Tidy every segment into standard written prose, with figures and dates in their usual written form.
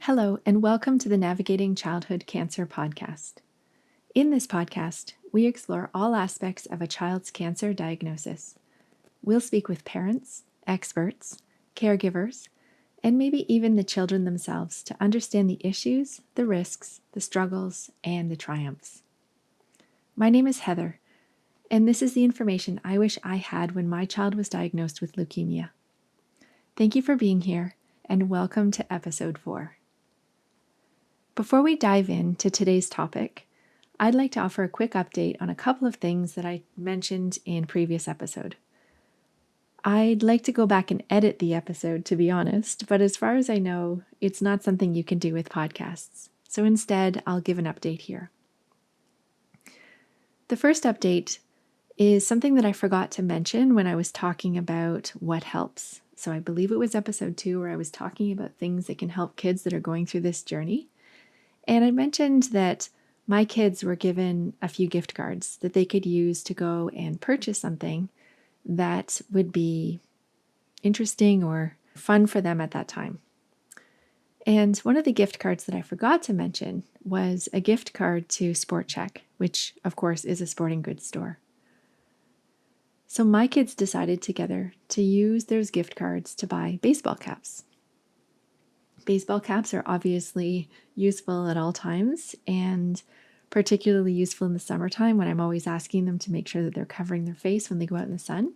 Hello, and welcome to the Navigating Childhood Cancer podcast. In this podcast, we explore all aspects of a child's cancer diagnosis. We'll speak with parents, experts, caregivers, and maybe even the children themselves to understand the issues, the risks, the struggles, and the triumphs. My name is Heather, and this is the information I wish I had when my child was diagnosed with leukemia. Thank you for being here, and welcome to episode 4. Before we dive into today's topic, I'd like to offer a quick update on a couple of things that I mentioned in previous episode. I'd like to go back and edit the episode, to be honest, but as far as I know, it's not something you can do with podcasts. So instead, I'll give an update here. The first update is something that I forgot to mention when I was talking about what helps. So I believe it was episode 2 where I was talking about things that can help kids that are going through this journey. And I mentioned that my kids were given a few gift cards that they could use to go and purchase something that would be interesting or fun for them at that time. And one of the gift cards that I forgot to mention was a gift card to Sport Chek, which of course is a sporting goods store. So my kids decided together to use those gift cards to buy baseball caps. Baseball caps are obviously useful at all times and particularly useful in the summertime when I'm always asking them to make sure that they're covering their face when they go out in the sun.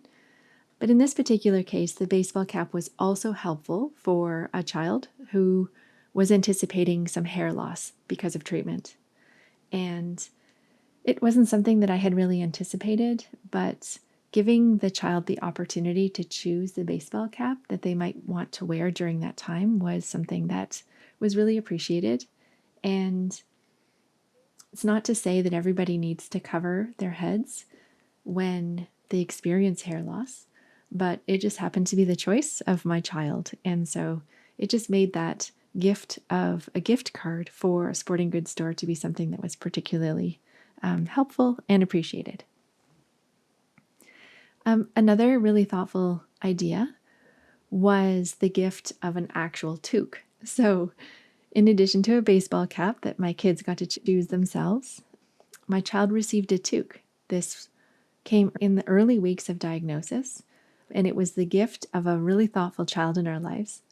But in this particular case, the baseball cap was also helpful for a child who was anticipating some hair loss because of treatment. And it wasn't something that I had really anticipated, but giving the child the opportunity to choose the baseball cap that they might want to wear during that time was something that was really appreciated. And it's not to say that everybody needs to cover their heads when they experience hair loss, but it just happened to be the choice of my child. And so it just made that gift of a gift card for a sporting goods store to be something that was particularly helpful and appreciated. Another really thoughtful idea was the gift of an actual toque. So in addition to a baseball cap that my kids got to choose themselves, my child received a toque. This came in the early weeks of diagnosis, and it was the gift of a really thoughtful child in our lives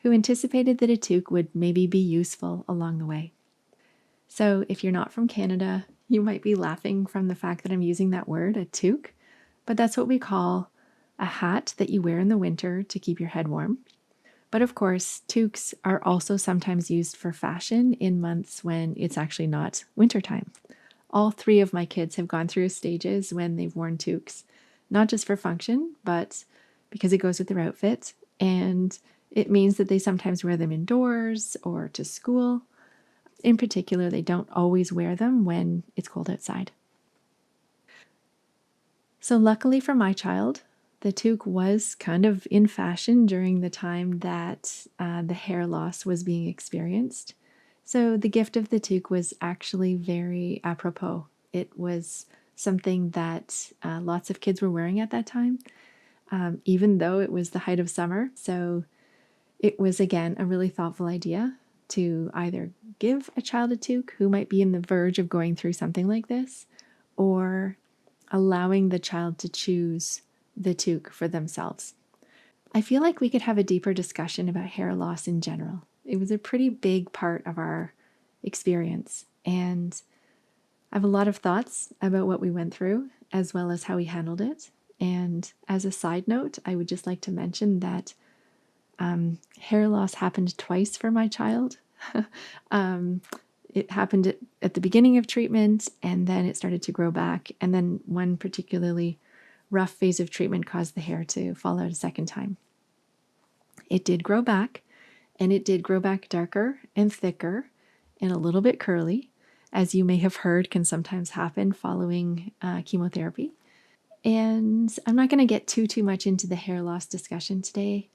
who anticipated that a toque would maybe be useful along the way. So if you're not from Canada, you might be laughing from the fact that I'm using that word, a toque. But that's what we call a hat that you wear in the winter to keep your head warm. But of course, toques are also sometimes used for fashion in months when it's actually not wintertime. All 3 of my kids have gone through stages when they've worn toques, not just for function, but because it goes with their outfit. And it means that they sometimes wear them indoors or to school. In particular, they don't always wear them when it's cold outside. So luckily for my child, the toque was kind of in fashion during the time that the hair loss was being experienced. So the gift of the toque was actually very apropos. It was something that lots of kids were wearing at that time, even though it was the height of summer. So it was, again, a really thoughtful idea to either give a child a toque who might be in the verge of going through something like this, or allowing the child to choose the toque for themselves. I feel like we could have a deeper discussion about hair loss in general. It was a pretty big part of our experience, and I have a lot of thoughts about what we went through as well as how we handled it. And as a side note, I would just like to mention that hair loss happened twice for my child. It happened at the beginning of treatment, and then it started to grow back. And then one particularly rough phase of treatment caused the hair to fall out a second time. It did grow back, and it did grow back darker and thicker and a little bit curly, as you may have heard can sometimes happen following chemotherapy. And I'm not going to get too much into the hair loss discussion today.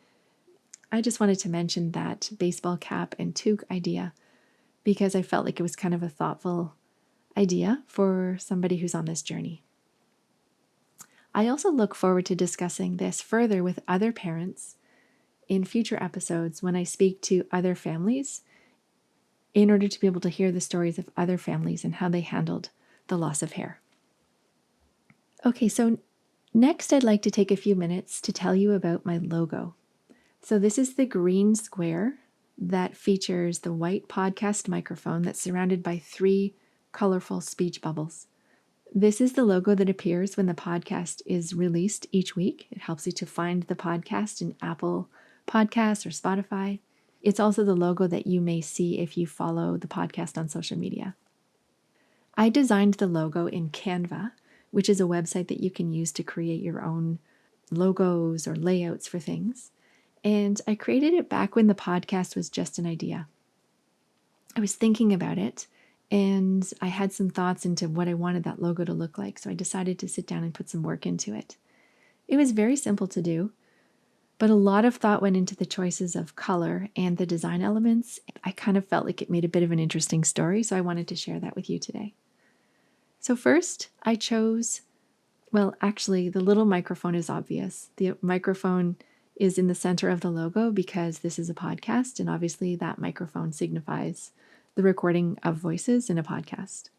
I just wanted to mention that baseball cap and toque idea because I felt like it was kind of a thoughtful idea for somebody who's on this journey. I also look forward to discussing this further with other parents in future episodes when I speak to other families in order to be able to hear the stories of other families and how they handled the loss of hair. Okay, so next I'd like to take a few minutes to tell you about my logo. So this is the green square that features the white podcast microphone that's surrounded by 3 colorful speech bubbles. This is the logo that appears when the podcast is released each week. It helps you to find the podcast in Apple Podcasts or Spotify. It's also the logo that you may see if you follow the podcast on social media. I designed the logo in Canva, which is a website that you can use to create your own logos or layouts for things. And I created it back when the podcast was just an idea. I was thinking about it and I had some thoughts into what I wanted that logo to look like. So I decided to sit down and put some work into it. It was very simple to do, but a lot of thought went into the choices of color and the design elements. I kind of felt like it made a bit of an interesting story, so I wanted to share that with you today. So first, I chose, well, actually, the little microphone is obvious. The microphone is in the center of the logo because this is a podcast, and obviously that microphone signifies the recording of voices in a podcast.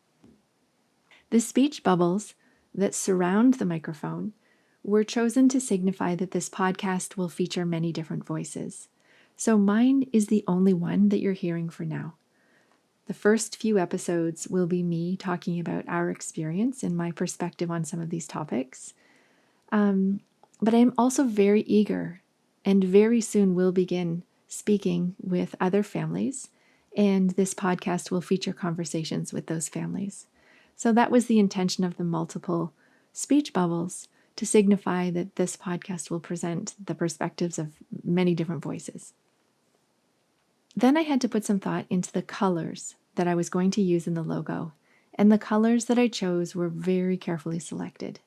The speech bubbles that surround the microphone were chosen to signify that this podcast will feature many different voices. So mine is the only one that you're hearing for now. The first few episodes will be me talking about our experience and my perspective on some of these topics. But I'm also very eager and very soon will begin speaking with other families, and this podcast will feature conversations with those families. So that was the intention of the multiple speech bubbles, to signify that this podcast will present the perspectives of many different voices. Then I had to put some thought into the colors that I was going to use in the logo, and the colors that I chose were very carefully selected.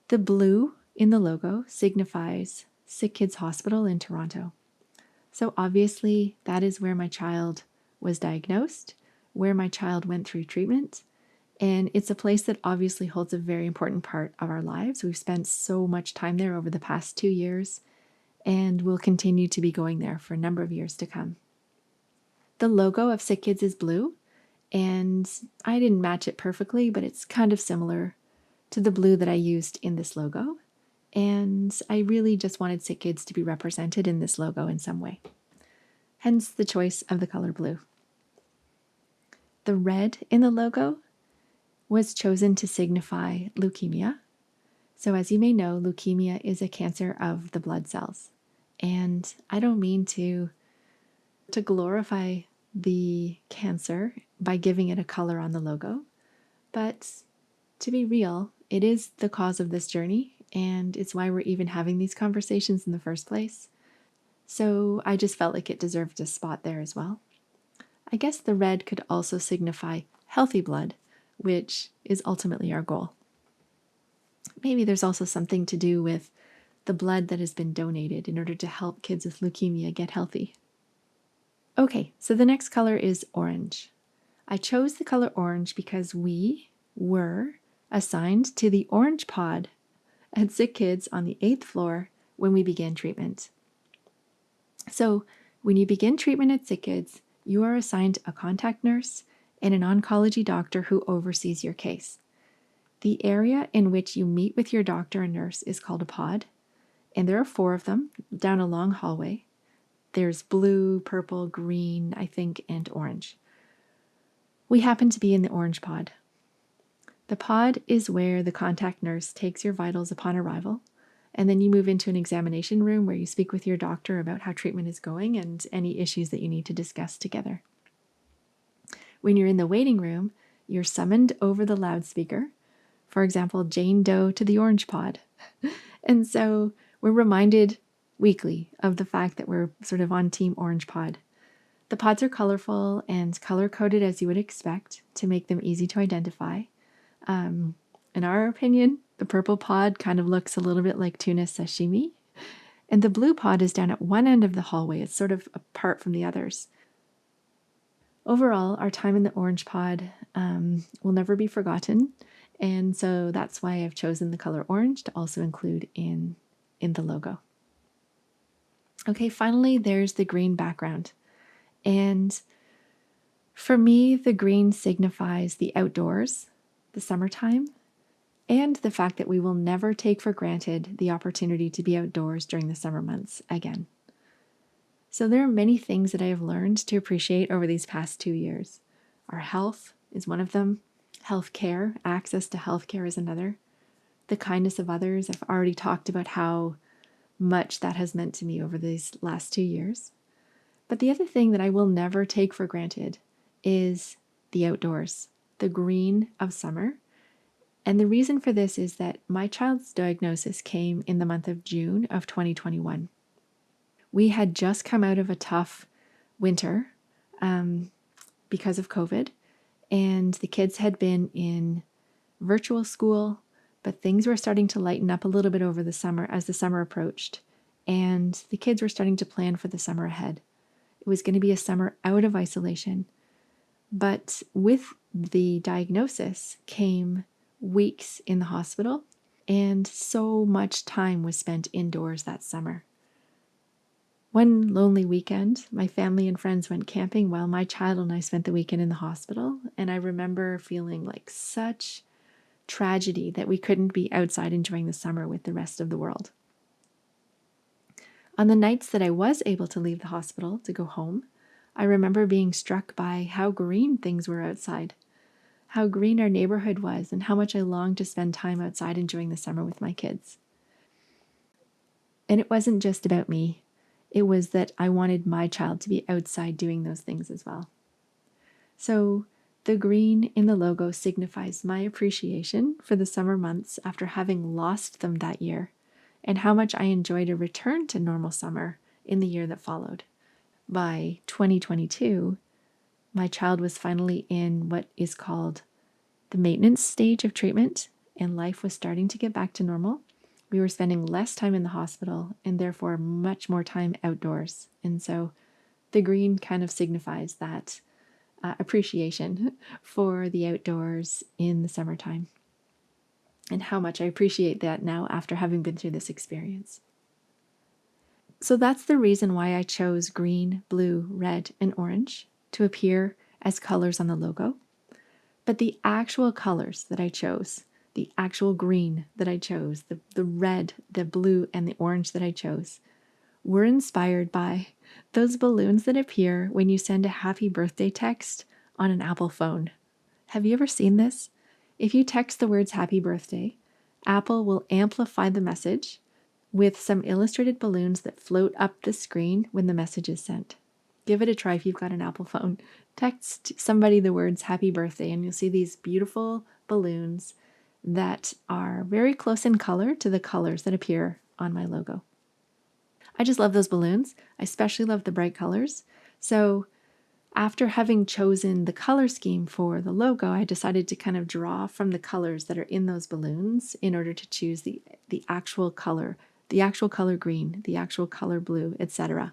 The blue in the logo signifies Sick Kids Hospital in Toronto. So obviously that is where my child was diagnosed, where my child went through treatment, and it's a place that obviously holds a very important part of our lives. We've spent so much time there over the past 2 years, and we'll continue to be going there for a number of years to come. The logo of Sick Kids is blue, and I didn't match it perfectly, but it's kind of similar to the blue that I used in this logo. And I really just wanted Sick Kids to be represented in this logo in some way. Hence the choice of the color blue. The red in the logo was chosen to signify leukemia. So as you may know, leukemia is a cancer of the blood cells. And I don't mean to glorify the cancer by giving it a color on the logo, but to be real, it is the cause of this journey, and it's why we're even having these conversations in the first place. So I just felt like it deserved a spot there as well. I guess the red could also signify healthy blood, which is ultimately our goal. Maybe there's also something to do with the blood that has been donated in order to help kids with leukemia get healthy. Okay, so the next color is orange. I chose the color orange because we were assigned to the orange pod at Sick Kids on the 8th floor when we began treatment. So when you begin treatment at Sick Kids, you are assigned a contact nurse and an oncology doctor who oversees your case. The area in which you meet with your doctor and nurse is called a pod, and there are 4 of them down a long hallway. There's blue, purple, green, I think, and orange. We happen to be in the orange pod. The pod is where the contact nurse takes your vitals upon arrival, and then you move into an examination room where you speak with your doctor about how treatment is going and any issues that you need to discuss together. When you're in the waiting room, you're summoned over the loudspeaker, for example, Jane Doe to the orange pod. And so we're reminded weekly of the fact that we're sort of on Team Orange Pod. The pods are colorful and color-coded as you would expect to make them easy to identify. In our opinion, the purple pod kind of looks a little bit like tuna sashimi, and the blue pod is down at one end of the hallway. It's sort of apart from the others. Overall, our time in the orange pod will never be forgotten, and so that's why I've chosen the color orange to also include in the logo. Okay, finally, there's the green background. And For me, the green signifies the outdoors, the summertime, and the fact that we will never take for granted the opportunity to be outdoors during the summer months again. So there are many things that I have learned to appreciate over these past 2 years. Our health is one of them. Healthcare, access to healthcare is another. The kindness of others, I've already talked about how much that has meant to me over these last 2 years. But the other thing that I will never take for granted is the outdoors, the green of summer. And the reason for this is that my child's diagnosis came in the month of June of 2021. We had just come out of a tough winter because of COVID, and the kids had been in virtual school, but things were starting to lighten up a little bit over the summer as the summer approached, and the kids were starting to plan for the summer ahead. It was going to be a summer out of isolation, but with the diagnosis came weeks in the hospital, and so much time was spent indoors that summer. One lonely weekend, my family and friends went camping while my child and I spent the weekend in the hospital. And I remember feeling like such tragedy that we couldn't be outside enjoying the summer with the rest of the world. On the nights that I was able to leave the hospital to go home, I remember being struck by how green things were outside, how green our neighborhood was, and how much I longed to spend time outside enjoying the summer with my kids. And it wasn't just about me. It was that I wanted my child to be outside doing those things as well. So the green in the logo signifies my appreciation for the summer months after having lost them that year, and how much I enjoyed a return to normal summer in the year that followed. By 2022, my child was finally in what is called the maintenance stage of treatment, and life was starting to get back to normal. We were spending less time in the hospital and therefore much more time outdoors. And so the green kind of signifies that appreciation for the outdoors in the summertime, and how much I appreciate that now after having been through this experience. So that's the reason why I chose green, blue, red, and orange to appear as colors on the logo. But the actual colors that I chose, the actual green that I chose, the red, the blue, and the orange that I chose, were inspired by those balloons that appear when you send a happy birthday text on an Apple phone. Have you ever seen this? If you text the words happy birthday, Apple will amplify the message with some illustrated balloons that float up the screen when the message is sent. Give it a try if you've got an Apple phone. Text somebody the words happy birthday and you'll see these beautiful balloons that are very close in color to the colors that appear on my logo. I just love those balloons. I especially love the bright colors. So after having chosen the color scheme for the logo, I decided to kind of draw from the colors that are in those balloons in order to choose the actual color green, the actual color blue, etc.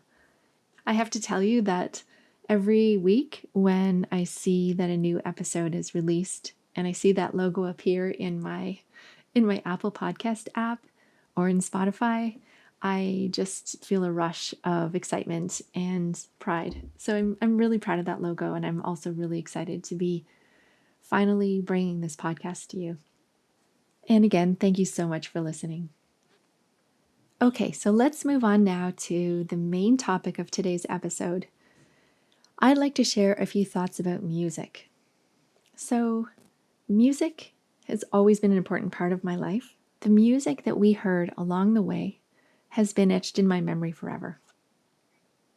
I have to tell you that every week when I see that a new episode is released and I see that logo appear in my Apple Podcast app or in Spotify, I just feel a rush of excitement and pride. So I'm really proud of that logo, and I'm also really excited to be finally bringing this podcast to you. And again, thank you so much for listening. Okay, so let's move on now to the main topic of today's episode. I'd like to share a few thoughts about music. So, music has always been an important part of my life. The music that we heard along the way has been etched in my memory forever.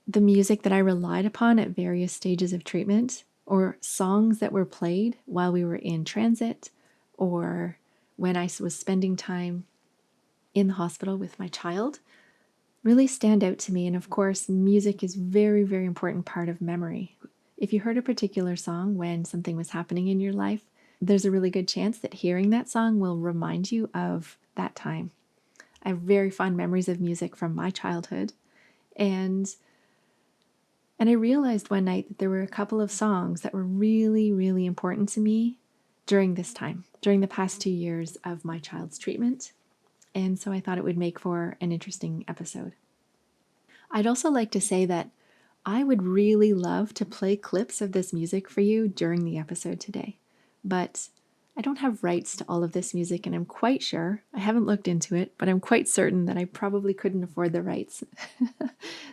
The music that I relied upon at various stages of treatment, or songs that were played while we were in transit, or when I was spending time in the hospital with my child, really stand out to me. And of course, music is very, very important part of memory. If you heard a particular song when something was happening in your life, there's a really good chance that hearing that song will remind you of that time. I have very fond memories of music from my childhood. And I realized one night that there were a couple of songs that were really, really important to me during this time, during the past 2 years of my child's treatment. And so I thought it would make for an interesting episode. I'd also like to say that I would really love to play clips of this music for you during the episode today, but I don't have rights to all of this music, and I'm quite sure, I haven't looked into it, but I'm quite certain that I probably couldn't afford the rights.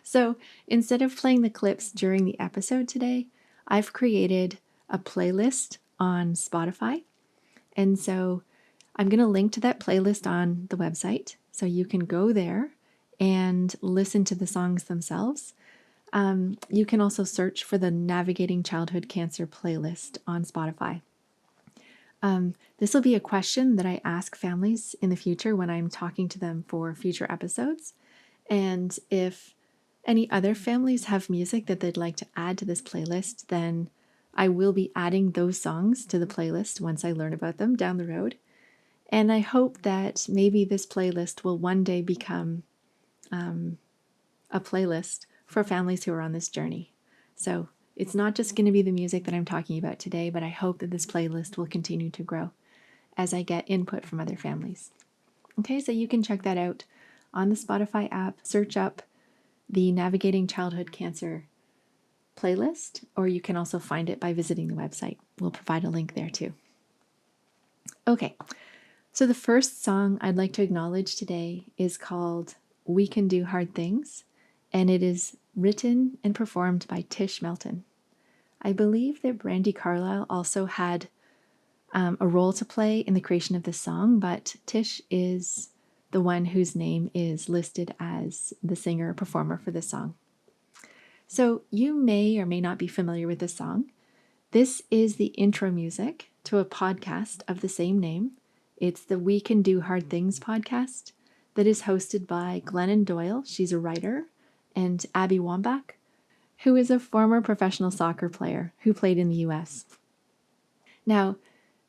So instead of playing the clips during the episode today, I've created a playlist on Spotify. And so I'm going to link to that playlist on the website so you can go there and listen to the songs themselves. You can also search for the Navigating Childhood Cancer playlist on Spotify. This will be a question that I ask families in the future when I'm talking to them for future episodes. And if any other families have music that they'd like to add to this playlist, then I will be adding those songs to the playlist once I learn about them down the road. And I hope that maybe this playlist will one day become a playlist for families who are on this journey. So it's not just going to be the music that I'm talking about today, but I hope that this playlist will continue to grow as I get input from other families. Okay, so you can check that out on the Spotify app. Search up the Navigating Childhood Cancer playlist, or you can also find it by visiting the website. We'll provide a link there too. Okay, so the first song I'd like to acknowledge today is called We Can Do Hard Things, and it is written and performed by Tish Melton. I believe that Brandi Carlile also had a role to play in the creation of this song, but Tish is the one whose name is listed as the singer or performer for this song. So you may or may not be familiar with this song. This is the intro music to a podcast of the same name. It's the We Can Do Hard Things podcast that is hosted by Glennon Doyle. She's a writer, and Abby Wambach, who is a former professional soccer player who played in the US. Now,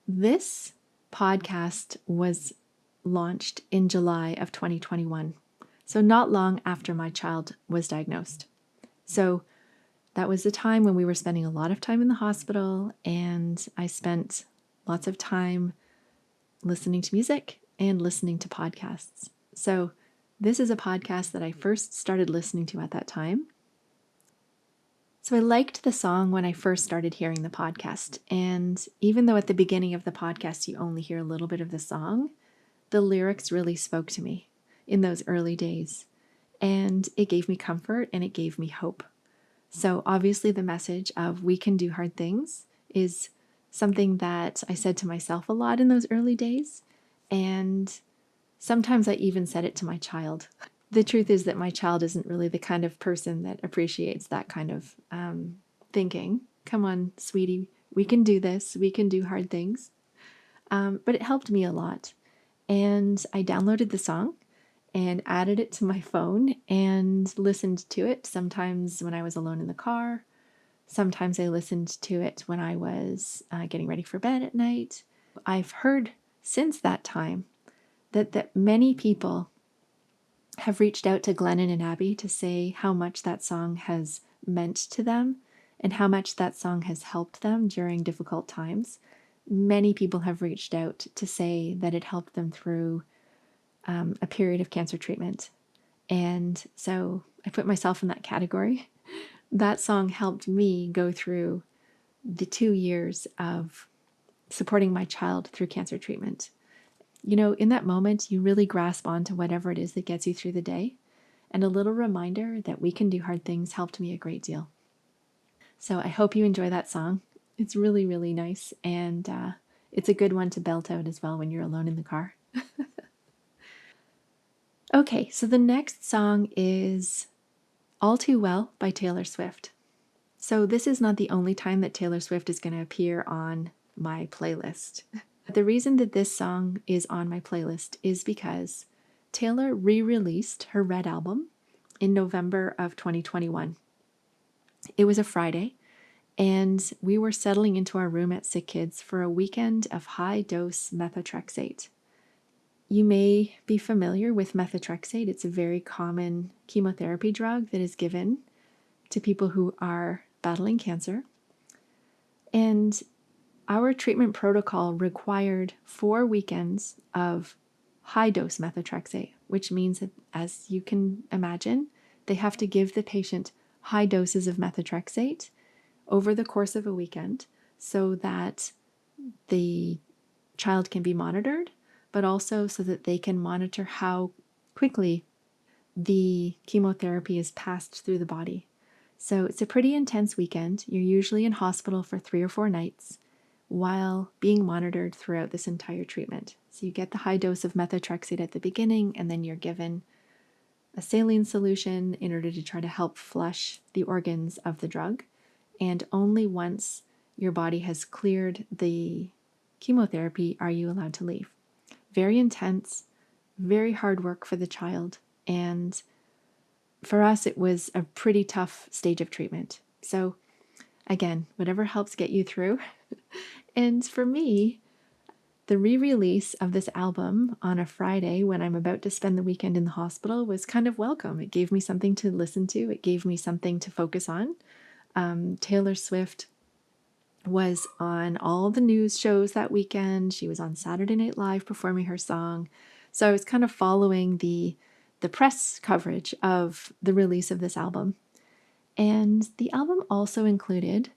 this podcast was launched in July of 2021, so not long after my child was diagnosed. So that was the time when we were spending a lot of time in the hospital, and I spent lots of time listening to music and listening to podcasts. So this is a podcast that I first started listening to at that time. So I liked the song when I first started hearing the podcast, and even though at the beginning of the podcast you only hear a little bit of the song, the lyrics really spoke to me in those early days, and it gave me comfort and it gave me hope. So obviously the message of we can do hard things is something that I said to myself a lot in those early days, and sometimes I even said it to my child. The truth is that my child isn't really the kind of person that appreciates that kind of thinking. Come on, sweetie, we can do this. We can do hard things. But it helped me a lot. And I downloaded the song and added it to my phone and listened to it sometimes when I was alone in the car. Sometimes I listened to it when I was getting ready for bed at night. I've heard since that time that many people have reached out to Glennon and Abby to say how much that song has meant to them and how much that song has helped them during difficult times. Many people have reached out to say that it helped them through a period of cancer treatment. And so I put myself in that category. That song helped me go through the 2 years of supporting my child through cancer treatment. You know, in that moment, you really grasp onto whatever it is that gets you through the day. And a little reminder that we can do hard things helped me a great deal. So I hope you enjoy that song. It's really, really nice. And it's a good one to belt out as well when you're alone in the car. Okay, so the next song is All Too Well by Taylor Swift. So this is not the only time that Taylor Swift is going to appear on my playlist. The reason that this song is on my playlist is because Taylor re-released her Red album in November of 2021. It was a Friday, and we were settling into our room at Sick Kids for a weekend of high-dose methotrexate. You may be familiar with methotrexate. It's a very common chemotherapy drug that is given to people who are battling cancer. And our treatment protocol required 4 weekends of high-dose methotrexate, which means that, as you can imagine, they have to give the patient high doses of methotrexate over the course of a weekend so that the child can be monitored, but also so that they can monitor how quickly the chemotherapy is passed through the body. So it's a pretty intense weekend. You're usually in hospital for 3 or 4 nights while being monitored throughout this entire treatment. So you get the high dose of methotrexate at the beginning, and then you're given a saline solution in order to try to help flush the organs of the drug. And only once your body has cleared the chemotherapy are you allowed to leave. Very intense, very hard work for the child. And for us, it was a pretty tough stage of treatment. So, again, whatever helps get you through. And for me, the re-release of this album on a Friday when I'm about to spend the weekend in the hospital was kind of welcome. It gave me something to listen to. It gave me something to focus on. Taylor Swift was on all the news shows that weekend. She was on Saturday Night Live performing her song. So I was kind of following the press coverage of the release of this album. And the album also included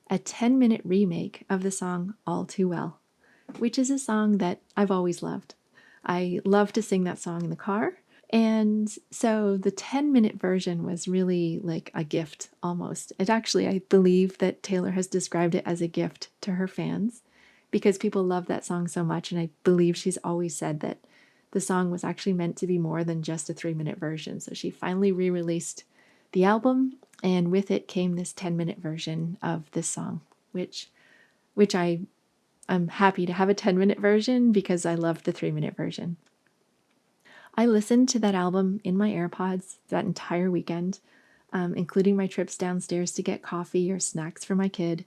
a 10-minute remake of the song All Too Well, which is a song that I've always loved. I love to sing that song in the car. And so the 10-minute version was really like a gift almost. It actually, I believe that Taylor has described it as a gift to her fans because people love that song so much. And I believe she's always said that the song was actually meant to be more than just a 3-minute version. So she finally re-released the album, and with it came this 10-minute version of this song, which I'm happy to have a 10-minute version because I loved the 3-minute version. I listened to that album in my AirPods that entire weekend, including my trips downstairs to get coffee or snacks for my kid.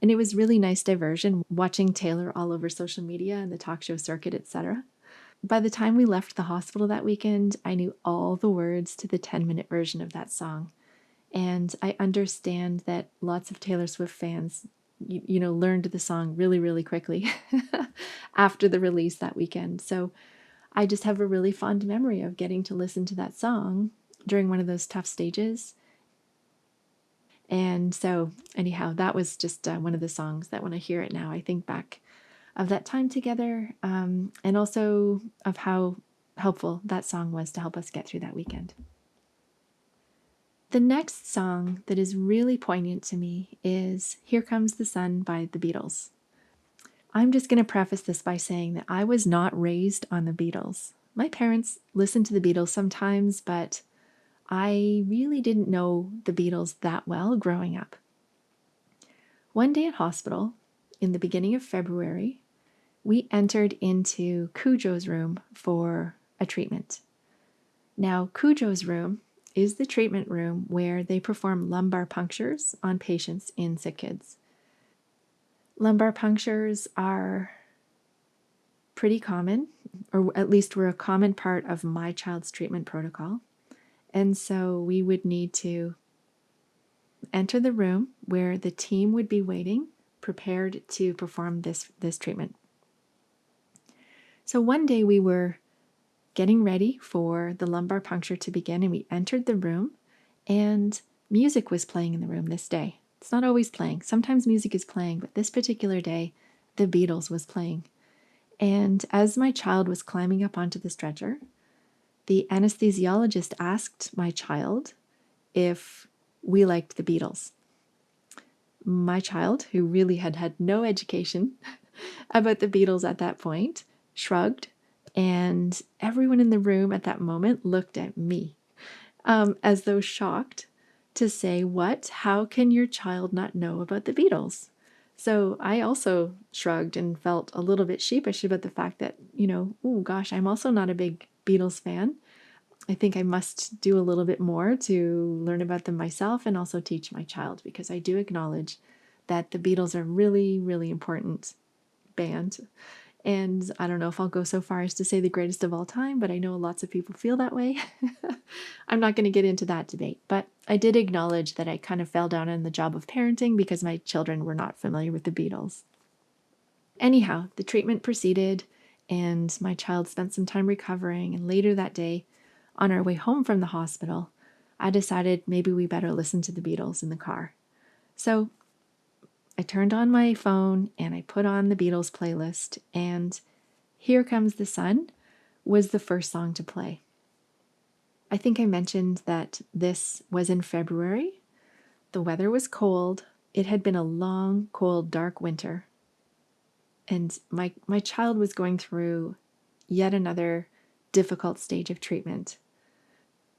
And it was really nice diversion watching Taylor all over social media and the talk show circuit, etc. By the time we left the hospital that weekend, I knew all the words to the 10-minute version of that song. And I understand that lots of Taylor Swift fans, learned the song really, really quickly after the release that weekend. So I just have a really fond memory of getting to listen to that song during one of those tough stages. And so, anyhow, that was just one of the songs that when I hear it now, I think back of that time together, and also of how helpful that song was to help us get through that weekend. The next song that is really poignant to me is Here Comes the Sun by the Beatles. I'm just going to preface this by saying that I was not raised on the Beatles. My parents listened to the Beatles sometimes, but I really didn't know the Beatles that well growing up. One day at hospital, in the beginning of February, we entered into Cujo's room for a treatment. Now, Cujo's room is the treatment room where they perform lumbar punctures on patients in sick kids. Lumbar punctures are pretty common, or at least were a common part of my child's treatment protocol. And so we would need to enter the room where the team would be waiting, prepared to perform this treatment. So one day we were getting ready for the lumbar puncture to begin, and we entered the room, and music was playing in the room this day. It's not always playing. Sometimes music is playing, but this particular day, the Beatles was playing. And as my child was climbing up onto the stretcher, the anesthesiologist asked my child if we liked the Beatles. My child, who really had had no education about the Beatles at that point, shrugged, and everyone in the room at that moment looked at me as though shocked to say, "What? How can your child not know about the Beatles?" So I also shrugged and felt a little bit sheepish about the fact that, oh gosh, I'm also not a big Beatles fan. I think I must do a little bit more to learn about them myself and also teach my child, because I do acknowledge that the Beatles are really, really important band. And I don't know if I'll go so far as to say the greatest of all time, but I know lots of people feel that way. I'm not going to get into that debate, but I did acknowledge that I kind of fell down on the job of parenting because my children were not familiar with the Beatles. Anyhow, the treatment proceeded, and my child spent some time recovering, and later that day, on our way home from the hospital, I decided maybe we better listen to the Beatles in the car. So I turned on my phone and I put on the Beatles playlist, and Here Comes the Sun was the first song to play. I think I mentioned that this was in February. The weather was cold. It had been a long, cold, dark winter. And my child was going through yet another difficult stage of treatment.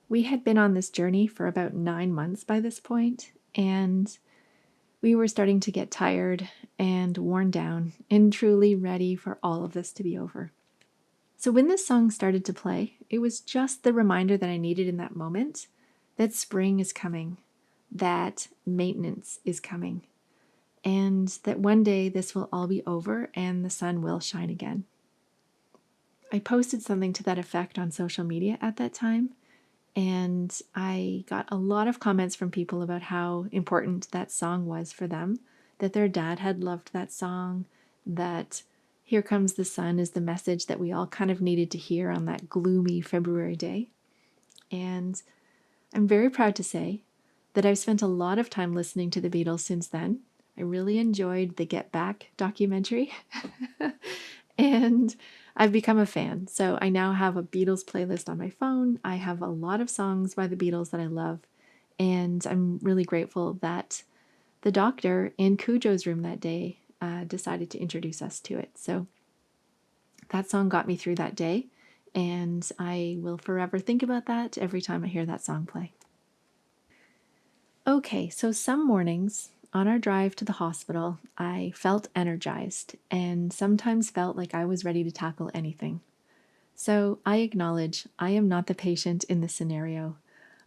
We had been on this journey for about 9 months by this point, and we were starting to get tired and worn down and truly ready for all of this to be over. So when this song started to play, it was just the reminder that I needed in that moment that spring is coming, that maintenance is coming, and that one day this will all be over and the sun will shine again. I posted something to that effect on social media at that time, and I got a lot of comments from people about how important that song was for them, that their dad had loved that song, that Here Comes the Sun is the message that we all kind of needed to hear on that gloomy February day. And I'm very proud to say that I've spent a lot of time listening to the Beatles since then. I really enjoyed the Get Back documentary. And I've become a fan. So I now have a Beatles playlist on my phone. I have a lot of songs by the Beatles that I love. And I'm really grateful that the doctor in Cujo's room that day decided to introduce us to it. So that song got me through that day. And I will forever think about that every time I hear that song play. Okay, so some mornings on our drive to the hospital, I felt energized and sometimes felt like I was ready to tackle anything. So I acknowledge I am not the patient in this scenario.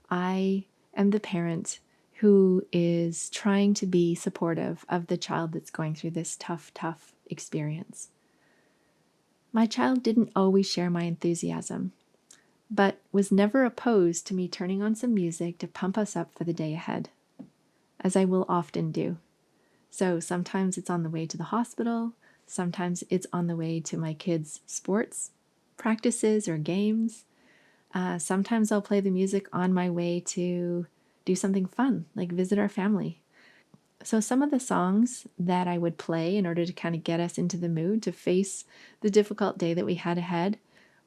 I am the parent who is trying to be supportive of the child that's going through this tough experience. My child didn't always share my enthusiasm, but was never opposed to me turning on some music to pump us up for the day ahead, as I will often do. So sometimes it's on the way to the hospital, sometimes it's on the way to my kids' sports practices or games. Sometimes I'll play the music on my way to do something fun, like visit our family. So some of the songs that I would play in order to kind of get us into the mood to face the difficult day that we had ahead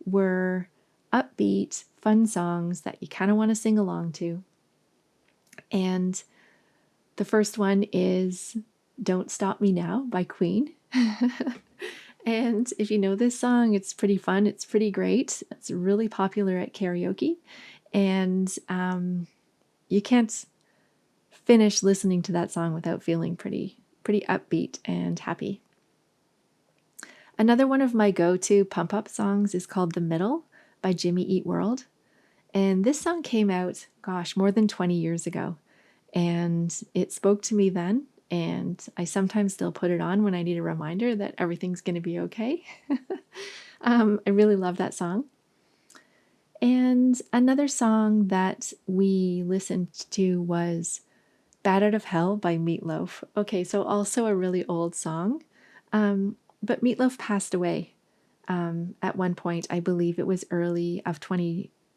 were upbeat, fun songs that you kind of want to sing along to. And the first one is Don't Stop Me Now by Queen. And if you know this song, it's pretty fun. It's pretty great. It's really popular at karaoke. And you can't finish listening to that song without feeling pretty upbeat and happy. Another one of my go-to pump-up songs is called The Middle by Jimmy Eat World. And this song came out, more than 20 years ago. And it spoke to me then. And I sometimes still put it on when I need a reminder that everything's going to be okay. I really love that song. And another song that we listened to was Bat Out of Hell by Meatloaf. Okay, so also a really old song. But Meatloaf passed away at one point. I believe it was early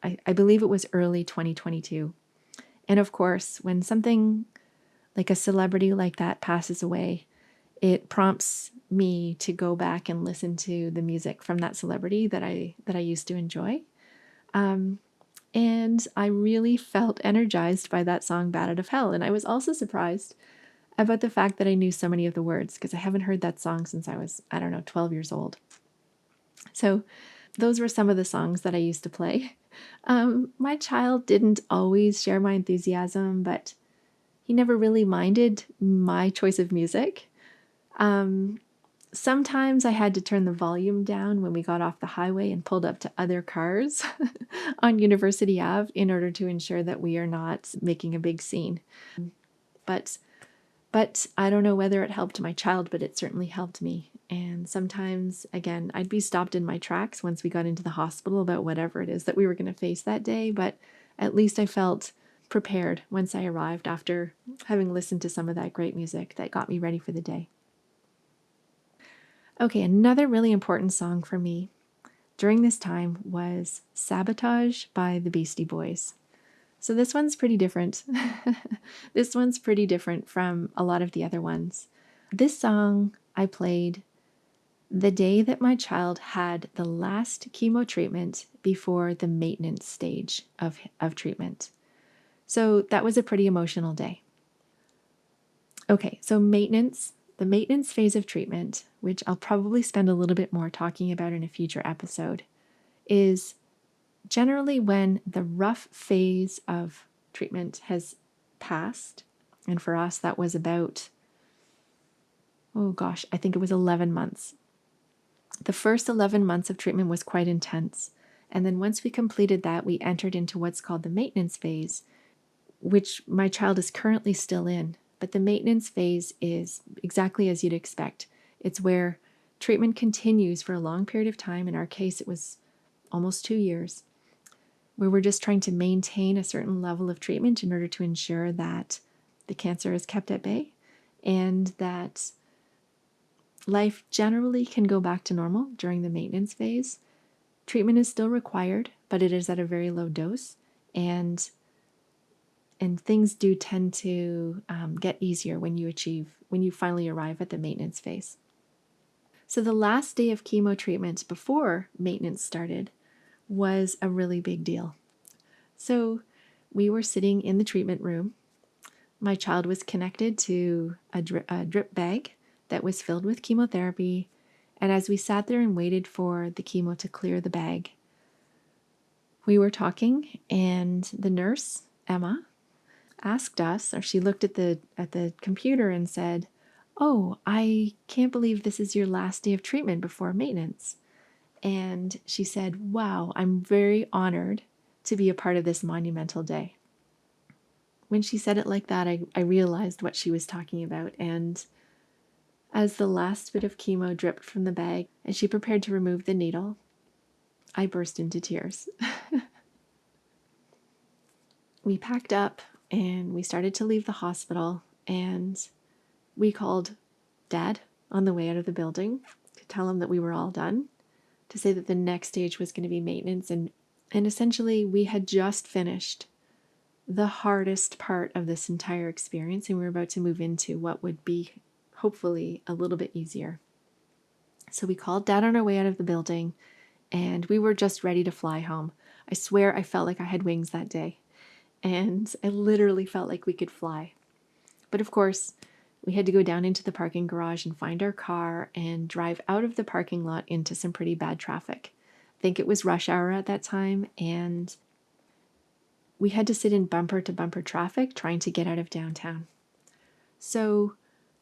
2022. And of course, when something like a celebrity like that passes away, it prompts me to go back and listen to the music from that celebrity that I used to enjoy. And I really felt energized by that song, Bat Out of Hell. And I was also surprised about the fact that I knew so many of the words, because I haven't heard that song since I was, 12 years old. So those were some of the songs that I used to play. My child didn't always share my enthusiasm, but he never really minded my choice of music. Sometimes I had to turn the volume down when we got off the highway and pulled up to other cars on University Ave in order to ensure that we are not making a big scene. But I don't know whether it helped my child, but it certainly helped me. And sometimes, again, I'd be stopped in my tracks once we got into the hospital about whatever it is that we were going to face that day. But at least I felt prepared once I arrived after having listened to some of that great music that got me ready for the day. Okay, another really important song for me during this time was Sabotage by the Beastie Boys. So this one's pretty different. This one's pretty different from a lot of the other ones. This song I played the day that my child had the last chemo treatment before the maintenance stage of treatment. So that was a pretty emotional day. Okay, so the maintenance phase of treatment, which I'll probably spend a little bit more talking about in a future episode, is generally when the rough phase of treatment has passed. And for us, that was about, oh gosh, I think it was 11 months. The first 11 months of treatment was quite intense. And then once we completed that, we entered into what's called the maintenance phase, which my child is currently still in. But the maintenance phase is exactly as you'd expect. It's where treatment continues for a long period of time. In our case, it was almost 2 years, where we're just trying to maintain a certain level of treatment in order to ensure that the cancer is kept at bay and that life generally can go back to normal during the maintenance phase. Treatment is still required, but it is at a very low dose, and things do tend to get easier when you finally arrive at the maintenance phase. So the last day of chemo treatment before maintenance started was a really big deal. So we were sitting in the treatment room. My child was connected to a drip bag that was filled with chemotherapy. And as we sat there and waited for the chemo to clear the bag, we were talking, and the nurse, Emma, asked us, or she looked at the computer and said, "Oh, I can't believe this is your last day of treatment before maintenance." And she said, "Wow, I'm very honored to be a part of this monumental day." When she said it like that, I realized what she was talking about. And as the last bit of chemo dripped from the bag and she prepared to remove the needle, I burst into tears. We packed up and we started to leave the hospital, and we called Dad on the way out of the building to tell him that we were all done, to say that the next stage was going to be maintenance. And essentially, we had just finished the hardest part of this entire experience, and we were about to move into what would be hopefully a little bit easier. So we called Dad on our way out of the building, and we were just ready to fly home. I swear I felt like I had wings that day, and I literally felt like we could fly. But of course, we had to go down into the parking garage and find our car and drive out of the parking lot into some pretty bad traffic. I think it was rush hour at that time, and we had to sit in bumper to bumper traffic trying to get out of downtown. So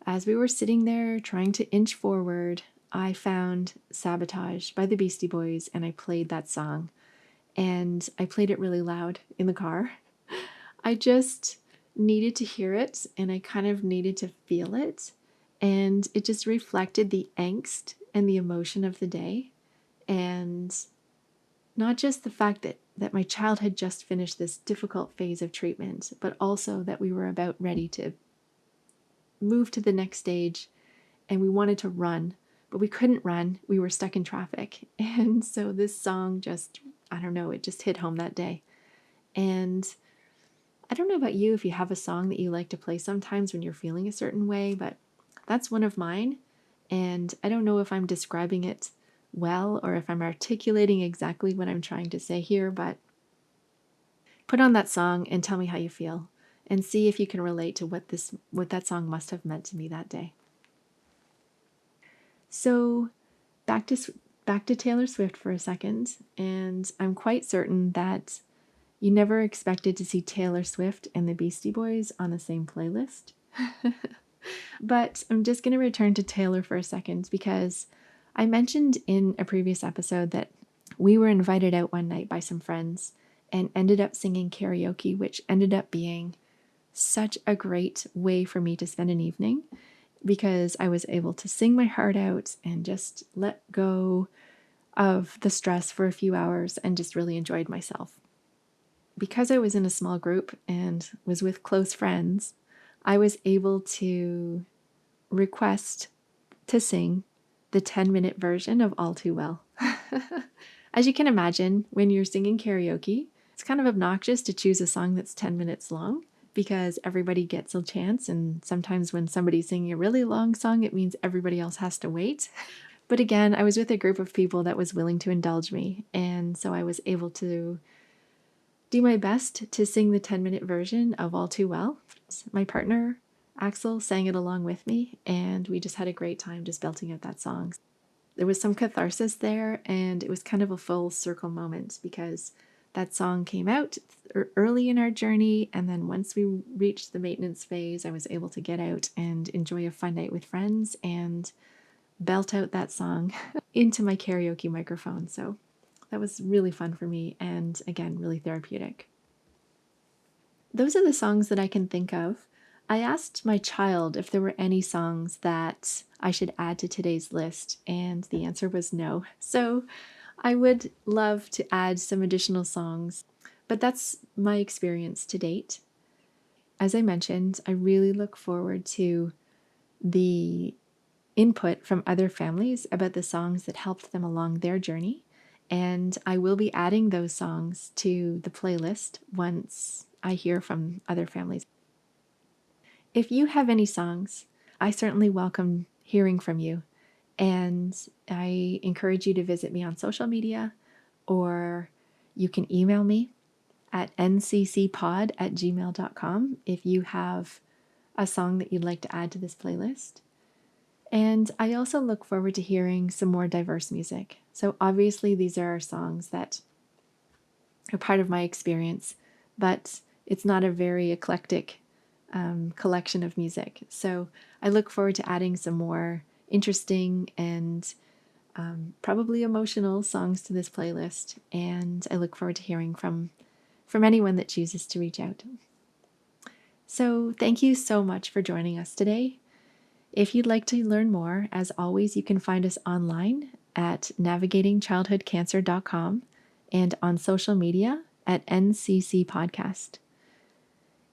as we were sitting there trying to inch forward, I found Sabotage by the Beastie Boys, and I played that song. And I played it really loud in the car. I just needed to hear it, and I kind of needed to feel it. And it just reflected the angst and the emotion of the day. And not just the fact that my child had just finished this difficult phase of treatment, but also that we were about ready to move to the next stage, and we wanted to run, but we couldn't run. We were stuck in traffic. And so this song just, I don't know, it just hit home that day. And I don't know about you, if you have a song that you like to play sometimes when you're feeling a certain way, but that's one of mine. And I don't know if I'm describing it well or if I'm articulating exactly what I'm trying to say here, but put on that song and tell me how you feel, and see if you can relate to what that song must have meant to me that day. So back to Taylor Swift for a second, and I'm quite certain that you never expected to see Taylor Swift and the Beastie Boys on the same playlist. But I'm just going to return to Taylor for a second, because I mentioned in a previous episode that we were invited out one night by some friends and ended up singing karaoke, which ended up being such a great way for me to spend an evening, because I was able to sing my heart out and just let go of the stress for a few hours and just really enjoyed myself. Because I was in a small group and was with close friends, I was able to request to sing the 10-minute version of All Too Well. As you can imagine, when you're singing karaoke, It's kind of obnoxious to choose a song that's 10 minutes long because everybody gets a chance. And sometimes when somebody's singing a really long song, it means everybody else has to wait. But again, I was with a group of people that was willing to indulge me. And so I was able to do my best to sing the 10-minute version of All Too Well. My partner, Axel, sang it along with me, and we just had a great time just belting out that song. There was some catharsis there, and it was kind of a full circle moment because that song came out early in our journey, and then once we reached the maintenance phase, I was able to get out and enjoy a fun night with friends and belt out that song into my karaoke microphone. So that was really fun for me, and again, really therapeutic. Those are the songs that I can think of. I asked my child if there were any songs that I should add to today's list, and the answer was no. So I would love to add some additional songs, but that's my experience to date. As I mentioned, I really look forward to the input from other families about the songs that helped them along their journey. And I will be adding those songs to the playlist once I hear from other families. If you have any songs, I certainly welcome hearing from you. And I encourage you to visit me on social media, or you can email me at nccpod@gmail.com if you have a song that you'd like to add to this playlist. And I also look forward to hearing some more diverse music. So obviously these are songs that are part of my experience, but it's not a very eclectic collection of music. So I look forward to adding some more interesting and probably emotional songs to this playlist. And I look forward to hearing from anyone that chooses to reach out. So thank you so much for joining us today. If you'd like to learn more, as always, you can find us online at navigatingchildhoodcancer.com and on social media at NCC Podcast.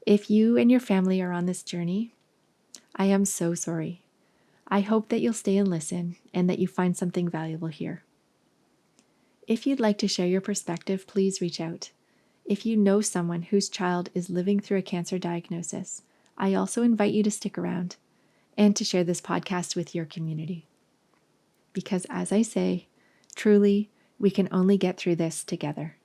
If you and your family are on this journey, I am so sorry. I hope that you'll stay and listen and that you find something valuable here. If you'd like to share your perspective, please reach out. If you know someone whose child is living through a cancer diagnosis, I also invite you to stick around and to share this podcast with your community. Because as I say, truly, we can only get through this together.